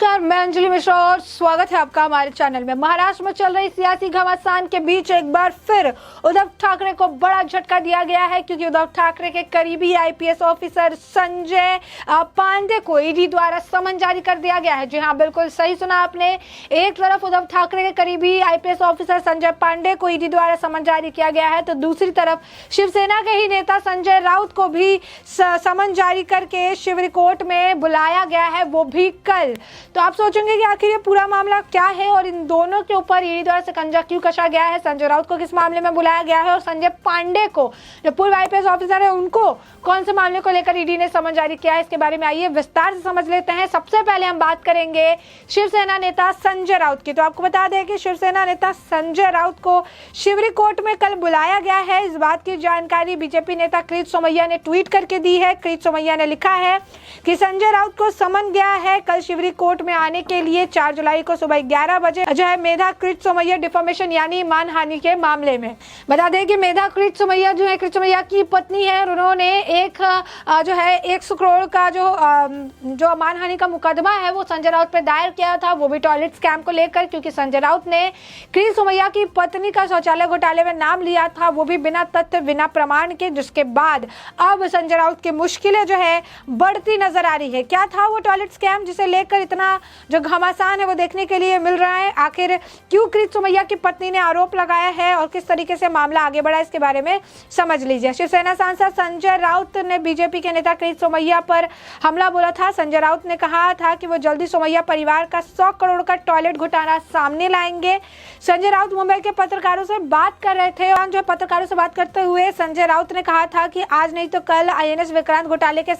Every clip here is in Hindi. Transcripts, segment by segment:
नमस्कार, मैं अंजलि मिश्रा और स्वागत है आपका हमारे चैनल में। महाराष्ट्र में चल रही सियासी घमासान के बीच एक बार फिर उद्धव ठाकरे को बड़ा झटका दिया गया है, क्योंकि उद्धव ठाकरे के करीबी आईपीएस ऑफिसर संजय पांडे को ईडी द्वारा समन जारी कर दिया गया है। जी हाँ, बिल्कुल सही सुना आपने। एक तरफ उद्धव ठाकरे के करीबी आईपीएस ऑफिसर संजय पांडे को ईडी द्वारा समन जारी किया गया है, तो दूसरी तरफ शिवसेना के ही नेता संजय राउत को भी समन जारी करके शिवरी कोर्ट में बुलाया गया है, वो भी कल। तो आप सोचेंगे कि आखिर ये पूरा मामला क्या है और इन दोनों के ऊपर ईडी द्वारा शिकंजा क्यों कसा गया है, संजय राउत को किस मामले में बुलाया गया है और संजय पांडे को जो पूर्व आईपीएस ऑफिसर है उनको कौन से मामले को लेकर ईडी ने समन जारी किया है, इसके बारे में आइए विस्तार से समझ लेते हैं। सबसे पहले हम बात करेंगे शिवसेना नेता संजय राउत की। तो आपको बता दें कि शिवसेना नेता संजय राउत को शिवरी कोर्ट में कल बुलाया गया है। इस बात की जानकारी बीजेपी नेता कृत सोमैया ने ट्वीट करके दी है। कृत सोमैया ने लिखा है कि संजय राउत को समन गया है कल शिवरी कोर्ट में आने के लिए 4 जुलाई को सुबह 11 बजे जो है मेधा कृत सोमैया डिफॉर्मेशन यानी मानहानि के मामले में। बता दें कि मेधा कृत सोमैया जो है कृत सोमैया की पत्नी है और उन्होंने एक जो है 100 करोड़ का जो मानहानि का मुकदमा है वो संजय राउत पे दायर किया था, वो भी टॉयलेट स्कैम को लेकर, क्योंकि संजय राउत ने कृत सोमैया की पत्नी का शौचालय घोटाले में नाम लिया था, वो भी बिना तथ्य बिना प्रमाण के, जिसके बाद अब संजय राउत की मुश्किलें जो है बढ़ती नजर आ रही है। क्या था वो टॉयलेट स्कैम जिसे लेकर इतना जो घमासान है वो देखने के लिए मिल रहा है। आखिर क्यों कृत सोमैया की पत्नी ने आरोप लगाया है और किस तरीके से मामला आगे बढ़ा, इसके बारे में समझ लीजिए। शिवसेना सांसद संजय राउत ने बीजेपी के नेता कृत सोमैया पर हमला बोला था। संजय राउत ने कहा था कि वो जल्दी सोमैया परिवार का 100 करोड़ का टॉयलेट घोटाला सामने लाएंगे। संजय राउत मुंबई के पत्रकारों से बात कर रहे थे और जो पत्रकारों से बात करते हुए संजय राउत ने कहा था कि आज नहीं तो कल आईएनएस विक्रांत घोटाले के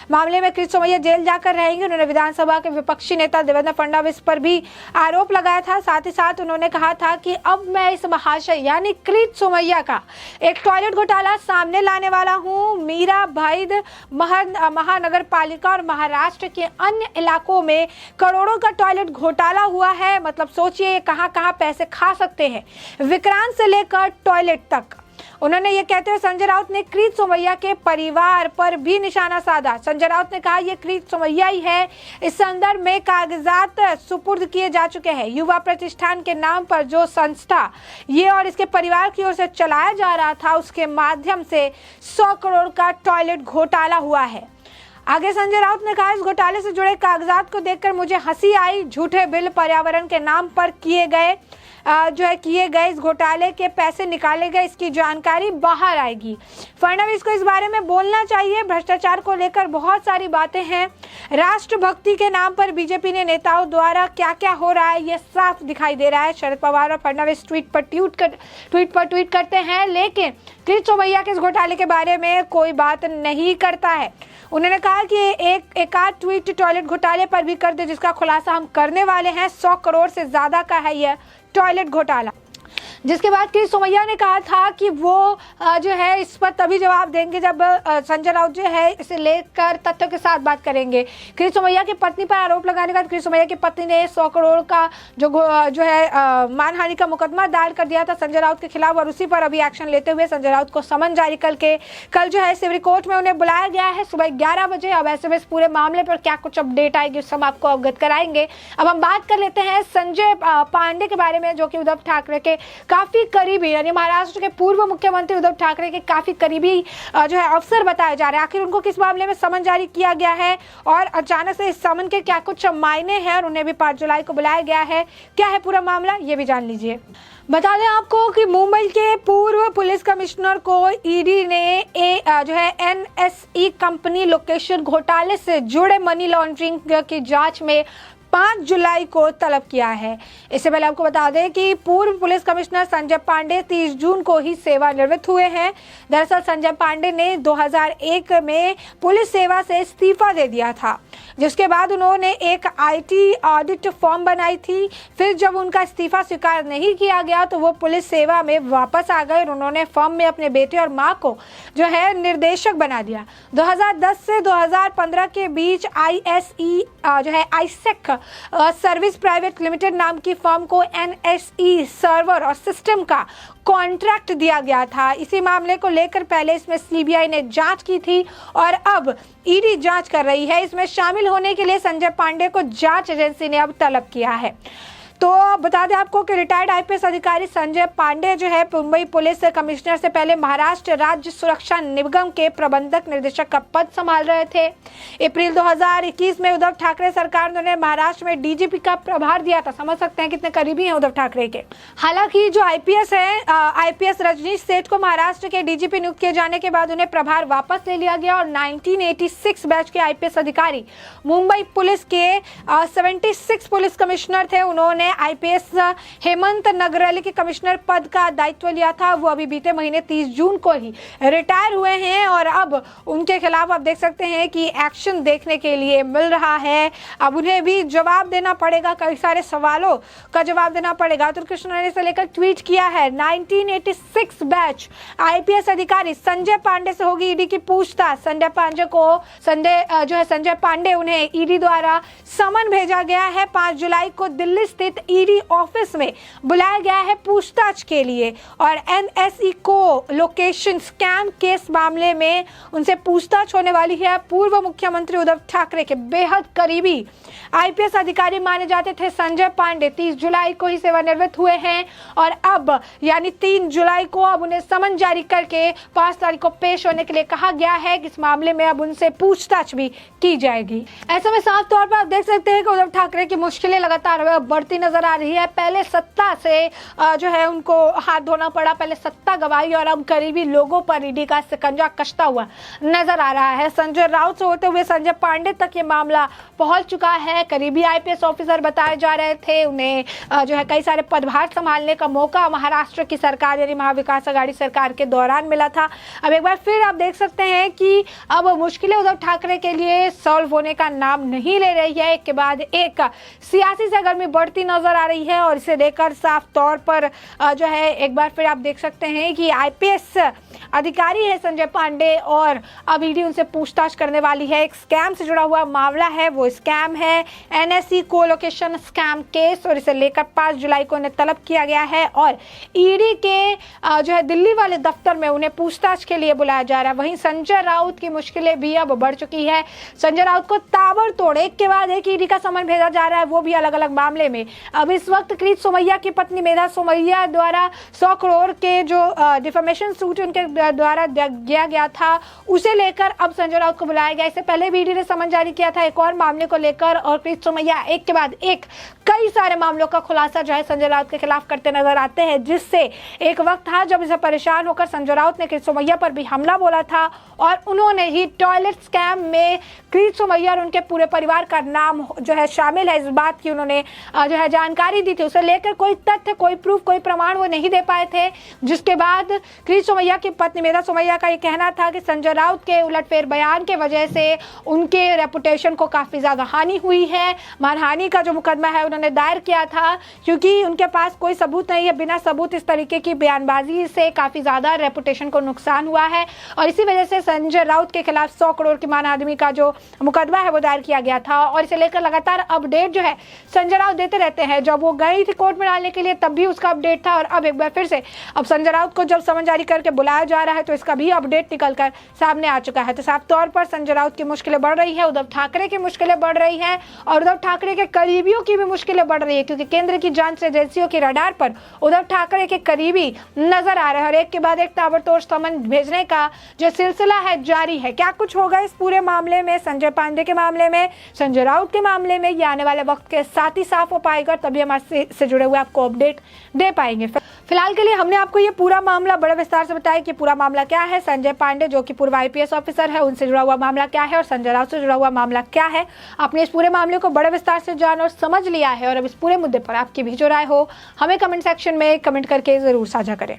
मामले में कृत सोमैया जेल जाकर रहेंगे। उन्होंने विधानसभा के विपक्षी नेता देवेंद्र फडणवीस पर भी आरोप लगाया था। साथ ही साथ उन्होंने कहा था कि अब मैं इस महाशय यानी कृत सोमैया का एक टॉयलेट घोटाला सामने लाने वाला हूं। मीरा भाईद महानगर पालिका और महाराष्ट्र के अन्य इलाकों में करोड़ों का टॉयलेट घोटाला हुआ है। मतलब सोचिए कहां कहां पैसे खा सकते हैं, विक्रांत से लेकर टॉयलेट तक। उन्होंने ये कहते हुए संजय राउत ने कृत सोमैया के परिवार पर भी निशाना साधा। संजय राउत ने कहा ये कृत सोमैया ही है। इस संदर्भ में कागजात सुपुर्द किए जा चुके हैं। युवा प्रतिष्ठान के नाम पर जो संस्था ये और इसके परिवार की ओर से चलाया जा रहा था, उसके माध्यम से 100 करोड़ का टॉयलेट घोटाला हुआ है। आगे संजय राउत ने कहा इस घोटाले से जुड़े कागजात को देखकर मुझे हंसी आई। झूठे बिल पर्यावरण के नाम पर किए गए इस घोटाले के पैसे निकाले गए, इसकी जानकारी बाहर आएगी। फडणवीस को इस बारे में बोलना चाहिए। भ्रष्टाचार को लेकर बहुत सारी बातें हैं। राष्ट्रभक्ति के नाम पर बीजेपी ने नेताओं द्वारा क्या क्या हो रहा है ये साफ दिखाई दे रहा है। शरद पवार और फडणवीस ट्वीट पर ट्वीट करते हैं, लेकिन कृत सोमैया के इस घोटाले के बारे में कोई बात नहीं करता है। उन्होंने कहा कि एक आध ट्वीट टॉयलेट घोटाले पर भी कर दे, जिसका खुलासा हम करने वाले हैं। 100 करोड़ से ज्यादा का है यह टॉयलेट घोटाला। जिसके बाद कृत सोमैया ने कहा था कि वो जो है इस पर तभी जवाब देंगे जब संजय राउत जो है इसे लेकर तथ्यों के साथ बात करेंगे। कृत सोमैया की पत्नी पर आरोप लगाने के बाद कृत सोमैया की पत्नी ने 100 करोड़ का जो है मानहानि का मुकदमा दायर कर दिया था संजय राउत के खिलाफ, और उसी पर अभी एक्शन लेते हुए संजय राउत को समन जारी करके कल जो है शिवरी कोर्ट में उन्हें बुलाया गया है सुबह 11 बजे। अब ऐसे में इस पूरे मामले पर क्या कुछ अपडेट आएगी उससे हम आपको अवगत कराएंगे। अब हम बात कर लेते हैं संजय पांडे के बारे में, जो कि उद्धव ठाकरे के काफी करीबी यानी महाराष्ट्र के पूर्व मुख्यमंत्री उद्धव ठाकरे के काफी करीबी जो है अफसर बताए जा रहे हैं। आखिर उनको किस मामले में समन जारी किया गया है और अचानक से इस समन के क्या कुछ मायने हैं और उन्हें भी 5 जुलाई को बुलाया गया है, क्या है पूरा मामला ये भी जान लीजिए। बता दें आपको कि मुंबई के पूर्व पुलिस कमिश्नर को ईडी ने जो है एनएसई कंपनी लोकेशन घोटाले से जुड़े मनी लॉन्ड्रिंग की जांच में 5 जुलाई को तलब किया है। इससे पहले आपको बता दें कि पूर्व पुलिस कमिश्नर संजय पांडे 30 जून को ही सेवानिवृत्त हुए हैं। दरअसल संजय पांडे ने 2001 में पुलिस सेवा से इस्तीफा दे दिया था, जिसके बाद उन्होंने एक आईटी ऑडिट फॉर्म बनाई थी। फिर जब उनका इस्तीफा स्वीकार नहीं किया गया तो वो पुलिस सेवा में वापस आ गए और उन्होंने फॉर्म में अपने बेटे और मां को जो है निर्देशक बना दिया। 2010 से 2015 के बीच आईएसई जो है आईसेक सर्विस प्राइवेट लिमिटेड नाम की फर्म को NSE सर्वर और सिस्टम का कॉन्ट्रैक्ट दिया गया था। इसी मामले को लेकर पहले इसमें CBI ने जांच की थी और अब ED जांच कर रही है। इसमें शामिल होने के लिए संजय पांडे को जांच एजेंसी ने अब तलब किया है। तो बता दें आपको कि रिटायर्ड IPS अधिकारी संजय पांडे जो है मुंबई पुलिस कमिश्नर से पहले महाराष्ट्र राज्य सुरक्षा निगम के प्रबंधक निर्देशक का पद संभाल रहे थे। अप्रैल 2021 में उद्धव ठाकरे सरकार ने महाराष्ट्र में DGP का प्रभार दिया था। समझ सकते हैं कितने करीबी हैं उद्धव ठाकरे के। हालांकि जो IPS है IPS रजनीश सेठ को महाराष्ट्र के DGP नियुक्त किए जाने के बाद उन्हें प्रभार वापस ले लिया गया और 1986 बैच के IPS अधिकारी मुंबई पुलिस के 76 पुलिस कमिश्नर थे। उन्होंने IPS हेमंत नगरली के कमिश्नर पद का दायित्व लिया था। वो अभी बीते महीने 30 जून को ही रिटायर हुए हैं और अब उनके खिलाफ आप देख सकते हैं कि एक्शन देखने के लिए मिल रहा है। अब उन्हें भी जवाब देना पड़ेगा, कई सारे सवालों का जवाब देना पड़ेगा। अतुल कृष्ण ने इसे लेकर ट्वीट किया है, 1986 बैच IPS अधिकारी संजय पांडे से होगी ED की पूछताछ। संजय पांडे उन्हें ED द्वारा समन भेजा गया है। 5 जुलाई को दिल्ली स्थित ED ऑफिस में बुलाया गया है पूछताछ के लिए और NSE को लोकेशन स्कैम केस मामले में उनसे पूछताछ होने वाली है। पूर्व मुख्यमंत्री उद्धव ठाकरे के बेहद करीबी IPS अधिकारी माने जाते थे संजय पांडे 30 जुलाई को ही सेवानिवृत्त हुए हैं और अब यानी 3 जुलाई को अब उन्हें समन जारी करके 5 तारीख को पेश होने के लिए कहा गया है। इस मामले में अब उनसे पूछताछ भी की जाएगी। ऐसे में साफ तौर पर आप देख सकते हैं कि उद्धव ठाकरे की मुश्किलें लगातार बढ़ती नजर आ रही है। पहले सत्ता से जो है उनको हाथ धोना पड़ा, पहले सत्ता गवाई और अब करीबी लोगों पर ED का शिकंजा कसता हुआ नजर आ रहा है। संजय राउत से होते हुए संजय पांडे तक ये मामला पहुंच चुका है। करीबी IPS ऑफिसर बताए जा रहे थे, उन्हें जो है कई सारे पदभार संभालने का मौका महाराष्ट्र की सरकार यानी महाविकास आघाड़ी सरकार के दौरान मिला था। अब एक बार फिर आप देख सकते हैं कि अब मुश्किलें उद्धव ठाकरे के लिए सॉल्व होने का नाम नहीं ले रही है। एक के बाद एक सियासी सरगर्मी बढ़ती नजर आ रही है और इसे लेकर साफ तौर पर जो है एक बार फिर आप देख सकते हैं कि IPS अधिकारी है संजय पांडे और अब ED उनसे पूछताछ करने वाली है। एक स्कैम से जुड़ा हुआ मामला है, वो स्कैम है NSE को लोकेशन स्कैम केस और इसे लेकर 5 जुलाई को उन्हें तलब किया गया है और ED के जो है दिल्ली वाले दफ्तर में उन्हें पूछताछ के लिए बुलाया जा रहा है। वहीं संजय राउत की मुश्किलें भी अब बढ़ चुकी है। संजय राउत को ताबड़तोड़ एक के बाद एक ED का समन भेजा जा रहा है, वो भी अलग अलग मामले में। अब इस वक्त कृत सोमैया की पत्नी मेधा सोमैया द्वारा 100 करोड़ के जो डिफेमेशन सूट उनके द्वारा दिया गया था, उसे लेकर अब संजय राउत को बुलाया गया। इससे पहले भी ED ने समन जारी किया था एक और मामले को लेकर और कृत सोमैया एक के बाद एक कई सारे मामलों का खुलासा जो है संजय राउत के खिलाफ करते नजर आते हैं, जिससे एक वक्त था जब इसे परेशान होकर संजय राउत ने कृत सोमैया पर भी हमला बोला था और उन्होंने ही टॉयलेट स्कैम में कृत सोमैया और उनके पूरे परिवार का नाम जो है शामिल है, इस बात की उन्होंने जो है जानकारी दी थी। उसे लेकर कोई तथ्य, कोई प्रूफ, कोई प्रमाण वो नहीं दे पाए थे, जिसके बाद कृत सोमैया की पत्नी मेधा सोमैया का ये कहना था कि संजय राउत के उलटफेर बयान के वजह से उनके रेपुटेशन को काफी ज्यादा हानि हुई है। मानहानि का जो मुकदमा है उन्होंने दायर किया था क्योंकि उनके पास कोई सबूत नहीं है। बिना सबूत इस तरीके की बयानबाजी से काफी ज्यादा रेपुटेशन को नुकसान हुआ है और इसी वजह से संजय राउत के खिलाफ 100 करोड़ की मानहानि का जो मुकदमा है वो दायर किया गया था और इसे लेकर लगातार अपडेट जो है संजय राउत देते रहते हैं। जब वो गई थी कोर्ट में डालने के लिए तब भी उसका अपडेट था और अब एक बार फिर से अब संजय राउत को जब समन जारी करके बुलाया जा रहा है तो इसका भी अपडेट निकलकर सामने आ चुका है। तो साफ तौर पर संजय राउत की मुश्किलें बढ़ रही है, उद्धव ठाकरे की मुश्किलें बढ़ रही है और उद्धव ठाकरे के करीबियों की भी मुश्किलें बढ़ रही है क्योंकि केंद्र की जांच एजेंसियों की रडार पर उद्धव ठाकरे के करीबी नजर आ रहे हैं और एक के बाद एक ताबड़तोड़ समन भेजने का जो सिलसिला है जारी है। क्या कुछ होगा इस पूरे मामले में, संजय पांडे के मामले में, संजय राउत के मामले में, ये आने वाले वक्त के साथ ही साफ हो पाएगा, तभी हमारे से जुड़े हुए आपको अपडेट दे पाएंगे। फिलहाल के लिए हमने आपको ये पूरा मामला बड़े विस्तार से बताया कि पूरा मामला क्या है, संजय पांडे जो कि पूर्व IPS ऑफिसर है उनसे जुड़ा हुआ मामला क्या है और संजय राउत से जुड़ा हुआ मामला क्या है। आपने इस पूरे मामले को बड़े विस्तार से जान और समझ लिया है और अब इस पूरे मुद्दे पर आपकी भी जो राय हो हमें कमेंट सेक्शन में कमेंट करके जरूर साझा करें।